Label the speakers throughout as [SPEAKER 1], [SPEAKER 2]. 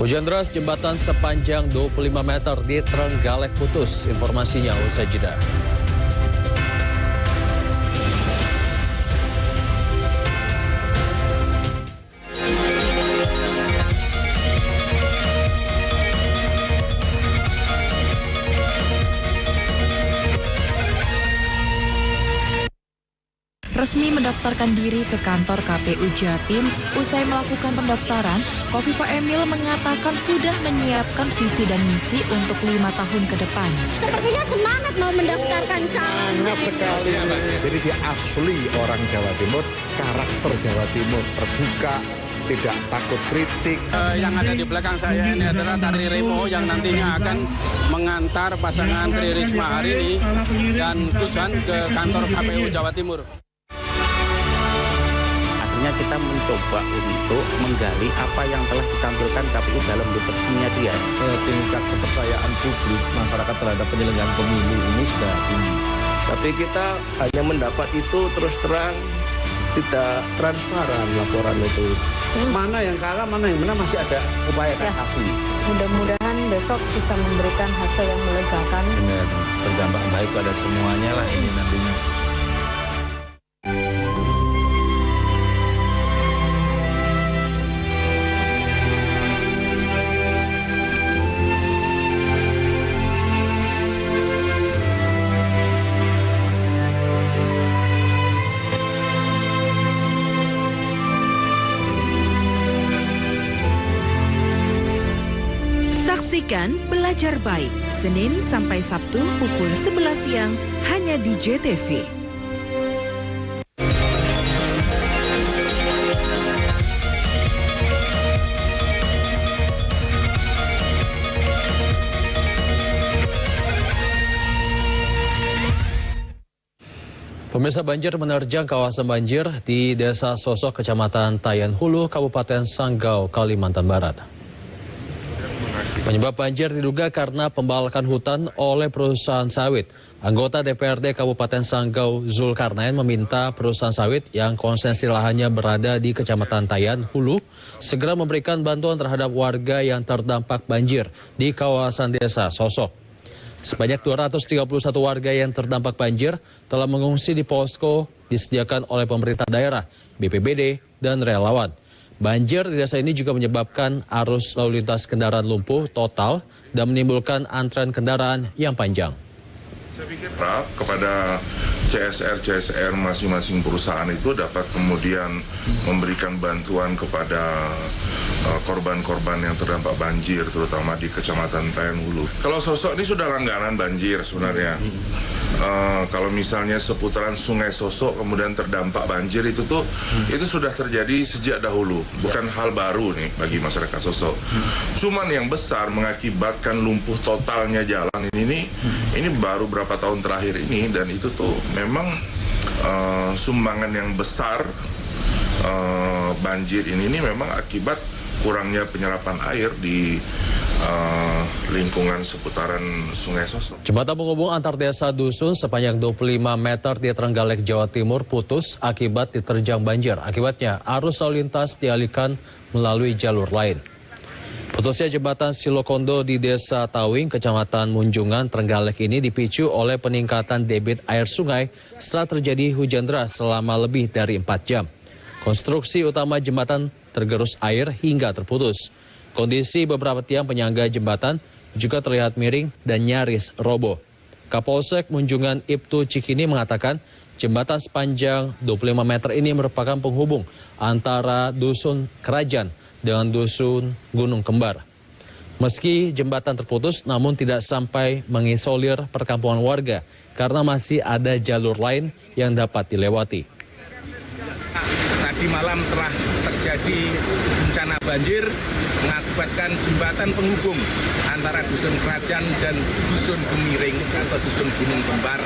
[SPEAKER 1] Hujan deras, jembatan sepanjang 25 meter di Trenggalek putus. Informasinya usai jeda.
[SPEAKER 2] Resmi mendaftarkan diri ke kantor KPU Jatim. Usai melakukan pendaftaran, Kofifa Emil mengatakan sudah menyiapkan visi dan misi untuk 5 tahun ke depan.
[SPEAKER 3] Sepertinya semangat mau mendaftarkan calon.
[SPEAKER 4] Sangat sekali. Jadi dia asli orang Jawa Timur, karakter Jawa Timur, terbuka, tidak takut kritik.
[SPEAKER 5] Yang ada di belakang saya ini adalah Tari Remo yang nantinya akan mengantar pasangan Tri Risma hari ini dan Kusan ke kantor KPU Jawa Timur.
[SPEAKER 6] Kita mencoba untuk menggali apa yang telah ditampilkan KPU dalam deteksinya dia.
[SPEAKER 7] Tingkat kepercayaan publik masyarakat terhadap penyelenggaraan pemilu ini sudah tinggi.
[SPEAKER 8] Tapi kita hanya mendapat itu terus terang, tidak transparan laporan itu.
[SPEAKER 4] Mana yang kalah, mana yang menang, masih ada upaya kasasi.
[SPEAKER 9] Mudah-mudahan besok bisa memberikan hasil yang melegakan.
[SPEAKER 7] Benar, berdampak baik pada semuanya lah ini nantinya.
[SPEAKER 2] Saksikan Belajar Baik, Senin sampai Sabtu pukul 11 siang hanya di JTV.
[SPEAKER 1] Pemirsa, banjir menerjang kawasan banjir di Desa Sosok, Kecamatan Tayan Hulu, Kabupaten Sanggau, Kalimantan Barat. Penyebab banjir diduga karena pembalakan hutan oleh perusahaan sawit. Anggota DPRD Kabupaten Sanggau Zulkarnain meminta perusahaan sawit yang konsesi lahannya berada di Kecamatan Tayan Hulu segera memberikan bantuan terhadap warga yang terdampak banjir di kawasan Desa Sosok. Sebanyak 231 warga yang terdampak banjir telah mengungsi di posko disediakan oleh pemerintah daerah, BPBD, dan relawan. Banjir di desa ini juga menyebabkan arus lalu lintas kendaraan lumpuh total dan menimbulkan antrean kendaraan yang panjang.
[SPEAKER 10] Saya pikir kepada CSR masing-masing perusahaan itu dapat kemudian memberikan bantuan kepada korban-korban yang terdampak banjir, terutama di Kecamatan Tayan Hulu. Kalau Sosok ini sudah langganan banjir sebenarnya. Kalau misalnya seputaran Sungai Sosok kemudian terdampak banjir itu sudah terjadi sejak dahulu, bukan hal baru nih bagi masyarakat Sosok. Cuman yang besar mengakibatkan lumpuh totalnya jalan ini baru berapa tahun terakhir ini, dan itu tuh memang sumbangan yang besar banjir ini memang akibat kurangnya penyerapan air di lingkungan seputaran Sungai Sosok.
[SPEAKER 1] Jembatan penghubung antar desa dusun sepanjang 25 meter di Trenggalek, Jawa Timur putus akibat diterjang banjir. Akibatnya arus lalu lintas dialihkan melalui jalur lain. Putusnya jembatan Silokondo di Desa Tawing, Kecamatan Munjungan, Trenggalek ini dipicu oleh peningkatan debit air sungai setelah terjadi hujan deras selama lebih dari 4 jam. Konstruksi utama jembatan tergerus air hingga terputus. Kondisi beberapa tiang penyangga jembatan juga terlihat miring dan nyaris roboh. Kapolsek Munjungan Ibtu Cikini mengatakan jembatan sepanjang 25 meter ini merupakan penghubung antara Dusun Kerajaan dengan Dusun Gunung Kembar. Meski jembatan terputus, namun tidak sampai mengisolir perkampungan warga karena masih ada jalur lain yang dapat dilewati.
[SPEAKER 5] Tadi malam telah terjadi bencana banjir mengakibatkan jembatan penghubung antara Dusun Kerajaan dan Dusun Gemiring atau Dusun Gunung Kembar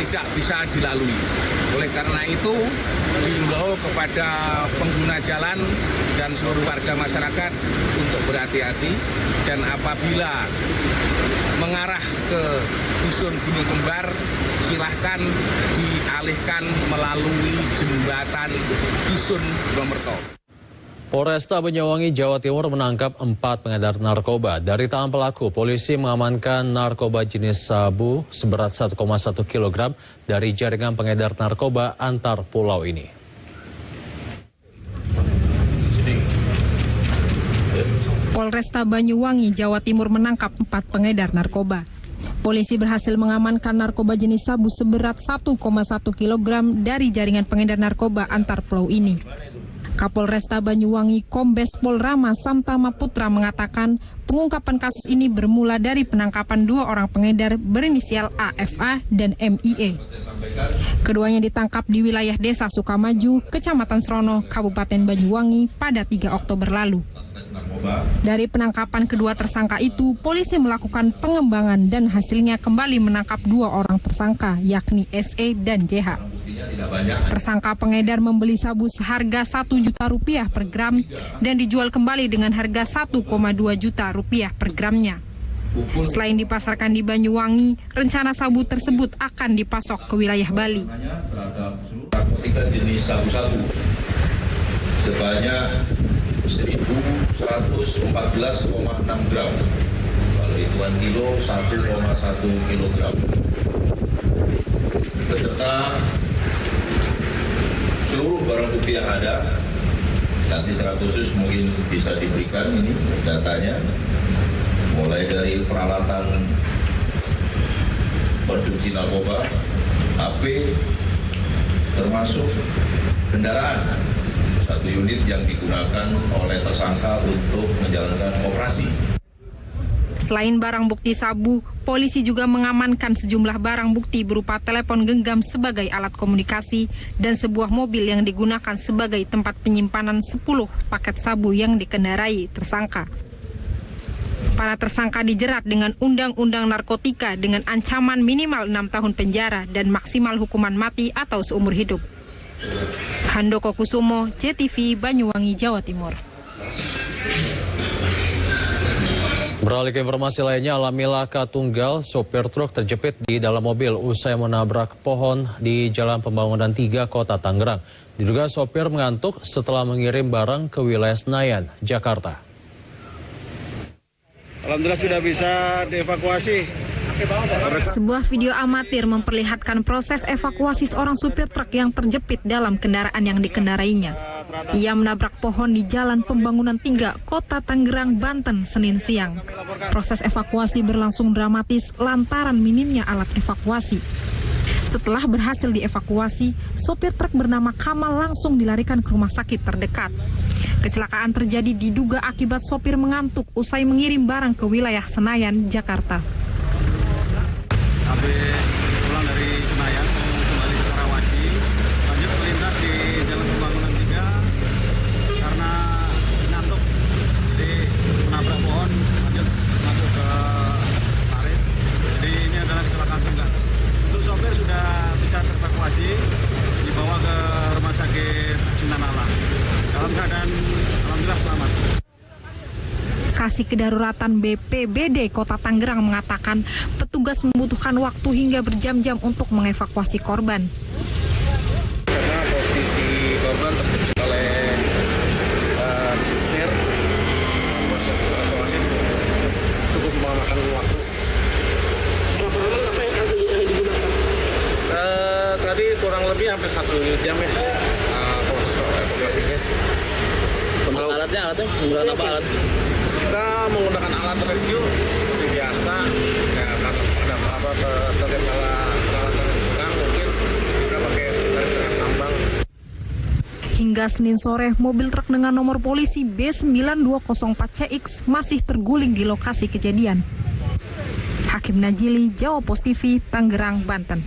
[SPEAKER 5] tidak bisa dilalui. Oleh karena itu, diimbau kepada pengguna jalan dan seluruh warga masyarakat untuk berhati-hati, dan apabila mengarah ke Dusun Gunung Kembar, silahkan dialihkan melalui jembatan Dusun Bromerto.
[SPEAKER 1] Polresta Banyuwangi, Jawa Timur menangkap 4 pengedar narkoba. Dari tangan pelaku, polisi mengamankan narkoba jenis sabu seberat 1,1 kg dari jaringan pengedar narkoba antar pulau ini.
[SPEAKER 11] Polresta Banyuwangi, Jawa Timur menangkap 4 pengedar narkoba. Polisi berhasil mengamankan narkoba jenis sabu seberat 1,1 kg dari jaringan pengedar narkoba antar pulau ini. Kapolresta Banyuwangi Kombes Pol Rama Samtama Putra mengatakan pengungkapan kasus ini bermula dari penangkapan 2 orang pengedar berinisial AFA dan MIE. Keduanya ditangkap di wilayah Desa Sukamaju, Kecamatan Srono, Kabupaten Banyuwangi pada 3 Oktober lalu. Dari penangkapan kedua tersangka itu, polisi melakukan pengembangan dan hasilnya kembali menangkap 2 orang tersangka, yakni SE dan JH. Tersangka pengedar membeli sabu seharga Rp1 juta per gram dan dijual kembali dengan harga Rp1,2 juta per gramnya. Selain dipasarkan di Banyuwangi, rencana sabu tersebut akan dipasok ke wilayah Bali.
[SPEAKER 12] Narkotika jenis sabu-sabu sebanyak 1.114,6 gram. Kalau hitungan kilo 1,1 kilogram. Beserta seluruh barang bukti yang ada. Nanti 100 mungkin bisa diberikan ini datanya. Mulai dari peralatan konsumsi narkoba, HP, termasuk kendaraan. 1 unit yang digunakan oleh tersangka untuk menjalankan operasi.
[SPEAKER 11] Selain barang bukti sabu, polisi juga mengamankan sejumlah barang bukti berupa telepon genggam sebagai alat komunikasi dan sebuah mobil yang digunakan sebagai tempat penyimpanan 10 paket sabu yang dikendarai tersangka. Para tersangka dijerat dengan Undang-Undang Narkotika dengan ancaman minimal 6 tahun penjara dan maksimal hukuman mati atau seumur hidup. Handoko Kusumo, JTV, Banyuwangi, Jawa Timur.
[SPEAKER 1] Beralih ke informasi lainnya, alami laka tunggal, sopir truk terjepit di dalam mobil usai menabrak pohon di Jalan Pembangunan 3, Kota Tangerang. Diduga sopir mengantuk setelah mengirim barang ke wilayah Senayan, Jakarta.
[SPEAKER 13] Alhamdulillah sudah bisa dievakuasi.
[SPEAKER 11] Sebuah video amatir memperlihatkan proses evakuasi seorang supir truk yang terjepit dalam kendaraan yang dikendarainya. Ia menabrak pohon di Jalan Pembangunan 3, Kota Tangerang, Banten, Senin siang. Proses evakuasi berlangsung dramatis lantaran minimnya alat evakuasi. Setelah berhasil dievakuasi, sopir truk bernama Kamal langsung dilarikan ke rumah sakit terdekat. Kecelakaan terjadi diduga akibat sopir mengantuk usai mengirim barang ke wilayah Senayan, Jakarta.
[SPEAKER 13] Habis pulang dari Senayan kembali ke Karawaci, lanjut melintas di Jalan Pembangunan 3 karena ngantuk, jadi menabrak pohon, lanjut masuk ke parit. Jadi ini adalah kecelakaan tunggal. Untuk sopir sudah bisa terevakuasi, dibawa ke Rumah Sakit Cinanala. Dalam keadaan alhamdulillah selamat.
[SPEAKER 11] Kasih Kedaruratan BPBD Kota Tangerang mengatakan petugas membutuhkan waktu hingga berjam-jam untuk mengevakuasi korban.
[SPEAKER 13] Karena posisi korban terjepit oleh setir, proses evakuasi cukup memakan waktu. Berapa lama sampai yang digunakan? Tadi kurang lebih hampir 1 jam ya proses evakuasinya. Untuk alatnya menggunakan apa alat? Kita menggunakan alat rescue seperti biasa, ya ada apa terkendala peralatan yang kurang, mungkin kita pakai dengan tambang.
[SPEAKER 11] Hingga Senin sore, mobil truk dengan nomor polisi B9204CX masih terguling di lokasi kejadian. Hakim Najili, Jawa Post TV, Tangerang, Banten.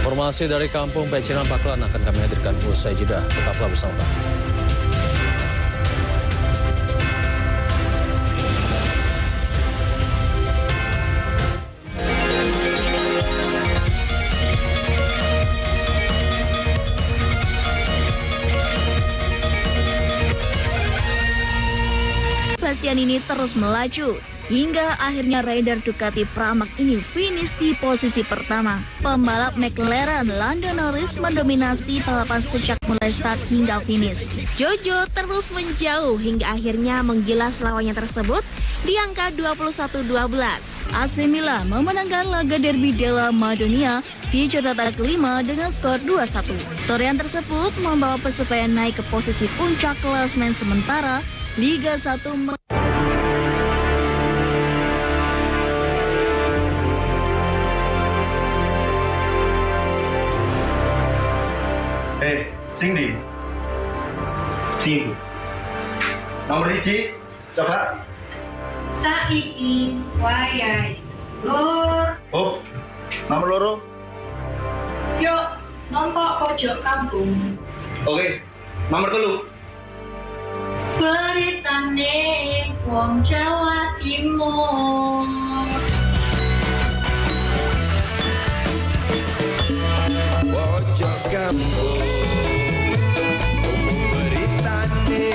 [SPEAKER 1] Informasi dari Kampung Pecinan Paklan akan kami hadirkan usai jeda. Tetaplah bersama kami.
[SPEAKER 14] Inflasi ini terus melaju. Hingga akhirnya rider Ducati Pramac ini finish di posisi pertama. Pembalap McLaren Lando Norris mendominasi balapan sejak mulai start hingga finish. Jojo terus menjauh hingga akhirnya menggilas lawannya tersebut di angka 21-12. AC Milan memenangkan laga derby della Madonia di jornada kelima dengan skor 2-1. Torehan tersebut membawa Persebaya naik ke posisi puncak klasemen sementara Liga 1.
[SPEAKER 15] Sing nomor 1 coba
[SPEAKER 16] saiki wayahe lur.
[SPEAKER 15] Oh, nomor loro
[SPEAKER 16] Yuk nonton pojok kampung.
[SPEAKER 15] Oke, nomor 3
[SPEAKER 16] beritane wong Jawa Timur.
[SPEAKER 17] Pojok kampung beritane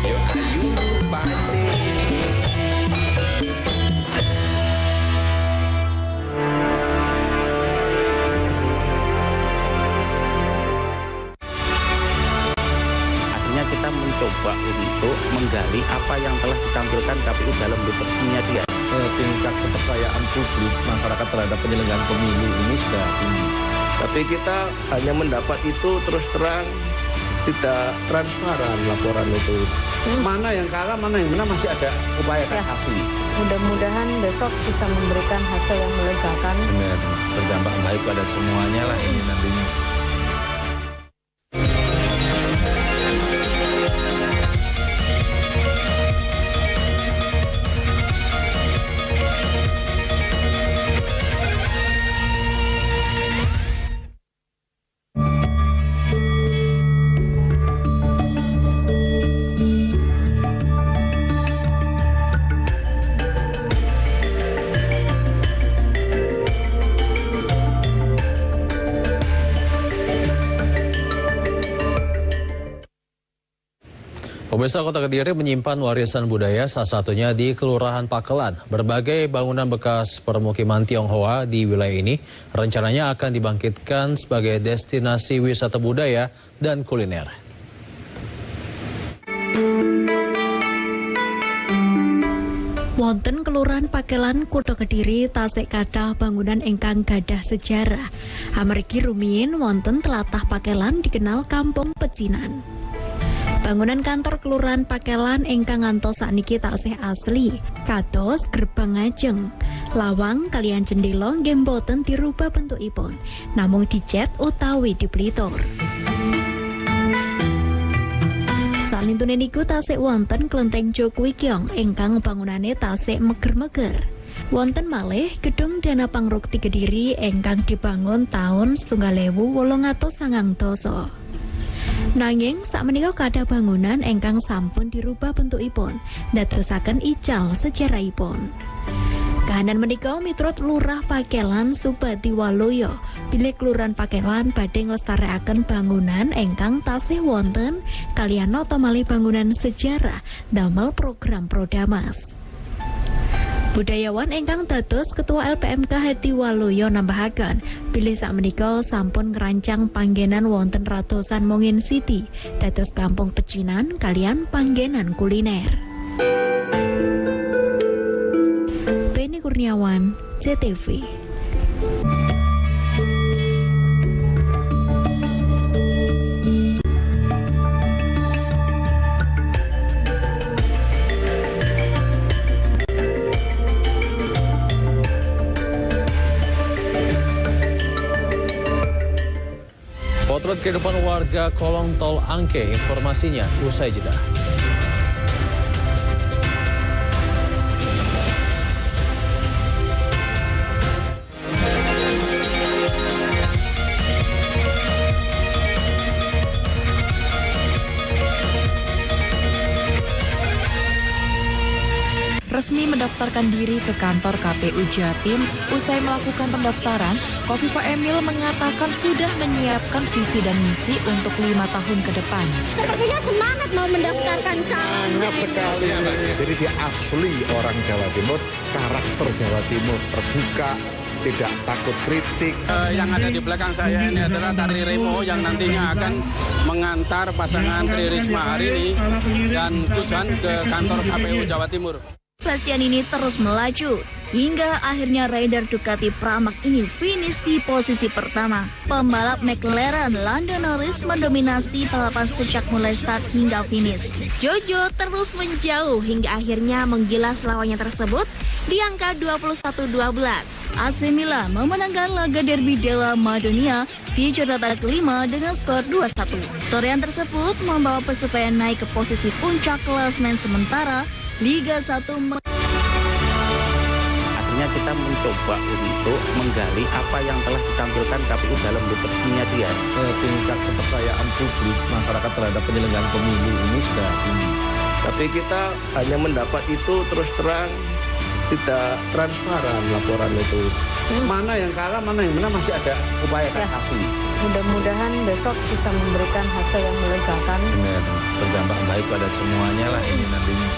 [SPEAKER 17] yo ayu rupane.
[SPEAKER 6] Akhirnya kita mencoba untuk menggali apa yang telah ditampilkan KPU dalam literaturnya dia.
[SPEAKER 7] Tingkat kepercayaan publik masyarakat terhadap penyelenggaraan pemilu ini sudah tinggi.
[SPEAKER 8] Tapi kita hanya mendapat itu terus terang, tidak transparan laporan itu.
[SPEAKER 7] Mana yang kalah, mana yang menang, masih ada upaya kasasi.
[SPEAKER 9] Mudah-mudahan besok bisa memberikan hasil yang melegakan.
[SPEAKER 7] Benar, berdampak baik pada semuanya lah ini nantinya.
[SPEAKER 1] Pemirsa, Kota Kediri menyimpan warisan budaya, salah satunya di Kelurahan Pakelan. Berbagai bangunan bekas permukiman Tionghoa di wilayah ini rencananya akan dibangkitkan sebagai destinasi wisata budaya dan kuliner.
[SPEAKER 18] Wonten Kelurahan Pakelan, Kota Kediri tasih kathah bangunan ingkang gadah sejarah. Amargi rumiyin wonten tlatah Pakelan dikenal Kampung Pecinan. Bangunan kantor Kelurahan Pakelan ingkang ngantos sakniki taksih asli, kados gerbang ngajeng, lawang kaliyan jendela nggih boten dirubah bentukipun, namung dicet utawi diplitur. Salintune niku tasih wonten Klenteng Jogwikyong ingkang bangunane tasih meger-meger. Wonten malih gedung Dana Pangrukti Kediri ingkang dibangun taun 1890. Nanging sakmenika kathah bangunan ingkang sampun dirubah bentukipun, dadosaken ical sejarahipun. Kahanan menika miturut Lurah Pakelan Subati Waloyo, bilih Kelurahan Pakelan badhe nglestarekaken bangunan ingkang tasih wonten kaliyan nata malih bangunan sejarah damel program Prodamas. Budayawan ingkang dados Ketua LPMK Heti Waloyo nambahaken, bilih sakmenika sampun ngerancang panggenan wonten ratusan mongin siti, dados Kampung Pecinan kaliyan panggenan kuliner. Beni Kurniawan, CTV.
[SPEAKER 1] Potret kehidupan warga Kolong Tol Angke, informasinya usai jeda.
[SPEAKER 2] Resmi mendaftarkan diri ke kantor KPU Jatim. Usai melakukan pendaftaran, Khofifah Emil mengatakan sudah menyiapkan visi dan misi untuk 5 tahun ke depan.
[SPEAKER 3] Sepertinya semangat mau mendaftarkan calon.
[SPEAKER 4] Sangat sekali. Jadi dia asli orang Jawa Timur, karakter Jawa Timur, terbuka, tidak takut kritik.
[SPEAKER 6] Yang ada di belakang saya ini adalah Tari Remo yang nantinya akan mengantar pasangan Tri Risma hari ini dan Susan ke kantor KPU Jawa Timur.
[SPEAKER 14] Pelatihan ini terus melaju hingga akhirnya rider Ducati Pramac ini finish di posisi pertama. Pembalap McLaren Lando Norris mendominasi balapan sejak mulai start hingga finish. Jojo terus menjauh hingga akhirnya menggilas lawannya tersebut di angka 21-12. AC Milan memenangkan laga Derby della Madonia di jornada kelima dengan skor 2-1. Torehan tersebut membawa Persebaya naik ke posisi puncak klasemen sementara Liga 1.
[SPEAKER 6] Artinya kita mencoba untuk menggali apa yang telah ditampilkan KPU dalam literaturnya dia.
[SPEAKER 7] Tingkat kepercayaan publik masyarakat terhadap penyelenggaraan pemilu ini sudah tinggi.
[SPEAKER 8] Tapi kita hanya mendapat itu terus terang, tidak transparan laporan itu.
[SPEAKER 7] Mana yang kalah, mana yang menang, masih ada upaya kasasi.
[SPEAKER 9] Mudah-mudahan besok bisa memberikan hasil yang melegakan.
[SPEAKER 7] Benar, berdampak baik pada semuanya lah ini nantinya.